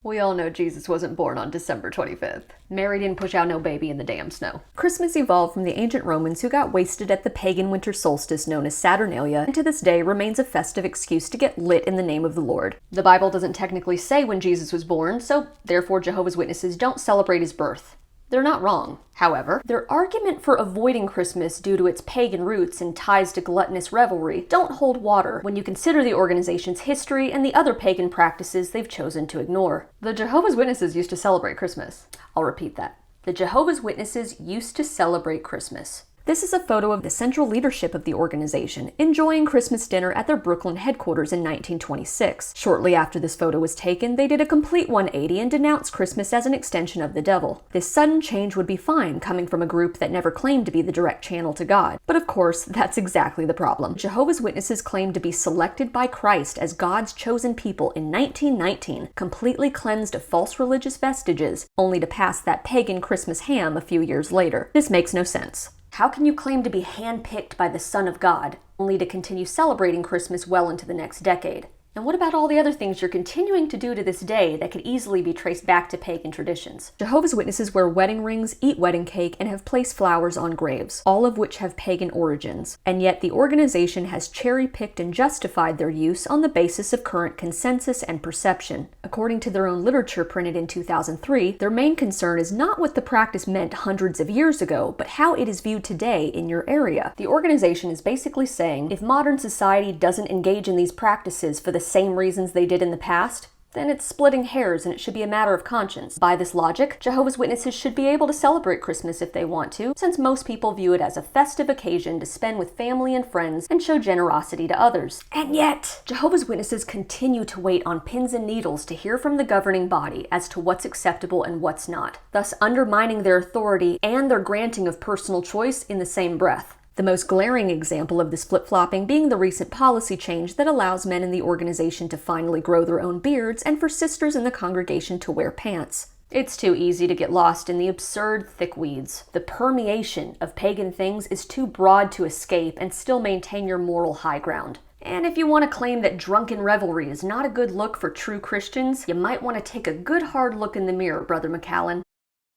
We all know Jesus wasn't born on December 25th. Mary didn't push out no baby in the damn snow. Christmas evolved from the ancient Romans who got wasted at the pagan winter solstice known as Saturnalia, and to this day remains a festive excuse to get lit in the name of the Lord. The Bible doesn't technically say when Jesus was born, so therefore Jehovah's Witnesses don't celebrate his birth. They're not wrong. However, their argument for avoiding Christmas due to its pagan roots and ties to gluttonous revelry don't hold water when you consider the organization's history and the other pagan practices they've chosen to ignore. The Jehovah's Witnesses used to celebrate Christmas. I'll repeat that. The Jehovah's Witnesses used to celebrate Christmas. This is a photo of the central leadership of the organization enjoying Christmas dinner at their Brooklyn headquarters in 1926. Shortly after this photo was taken, they did a complete 180 and denounced Christmas as an extension of the devil. This sudden change would be fine coming from a group that never claimed to be the direct channel to God. But of course, that's exactly the problem. Jehovah's Witnesses claimed to be selected by Christ as God's chosen people in 1919, completely cleansed of false religious vestiges, only to pass that pagan Christmas ham a few years later. This makes no sense. How can you claim to be handpicked by the Son of God, only to continue celebrating Christmas well into the next decade? And what about all the other things you're continuing to do to this day that could easily be traced back to pagan traditions? Jehovah's Witnesses wear wedding rings, eat wedding cake, and have placed flowers on graves, all of which have pagan origins. And yet the organization has cherry-picked and justified their use on the basis of current consensus and perception. According to their own literature printed in 2003, their main concern is not what the practice meant hundreds of years ago, but how it is viewed today in your area. The organization is basically saying, if modern society doesn't engage in these practices for the same reasons they did in the past, then it's splitting hairs and it should be a matter of conscience. By this logic, Jehovah's Witnesses should be able to celebrate Christmas if they want to, since most people view it as a festive occasion to spend with family and friends and show generosity to others. And yet, Jehovah's Witnesses continue to wait on pins and needles to hear from the governing body as to what's acceptable and what's not, thus undermining their authority and their granting of personal choice in the same breath. The most glaring example of this flip-flopping being the recent policy change that allows men in the organization to finally grow their own beards and for sisters in the congregation to wear pants. It's too easy to get lost in the absurd thick weeds. The permeation of pagan things is too broad to escape and still maintain your moral high ground. And if you want to claim that drunken revelry is not a good look for true Christians, you might want to take a good hard look in the mirror, Brother McCallan.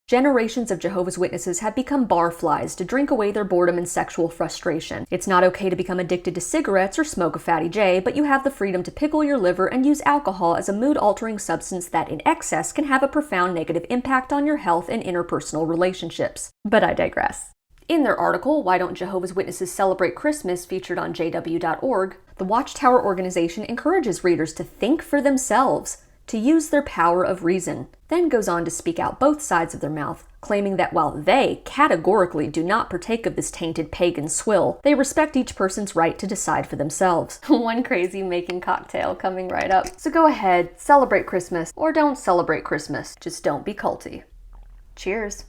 Generations of Jehovah's Witnesses have become barflies to drink away their boredom and sexual frustration. It's not okay to become addicted to cigarettes or smoke a Fatty J, but you have the freedom to pickle your liver and use alcohol as a mood-altering substance that in excess can have a profound negative impact on your health and interpersonal relationships. But I digress. In their article, Why Don't Jehovah's Witnesses Celebrate Christmas, featured on jw.org, the Watchtower organization encourages readers to think for themselves, to use their power of reason, then goes on to speak out both sides of their mouth, claiming that while they categorically do not partake of this tainted pagan swill, they respect each person's right to decide for themselves. One crazy making cocktail coming right up. So go ahead, celebrate Christmas, or don't celebrate Christmas. Just don't be culty. Cheers.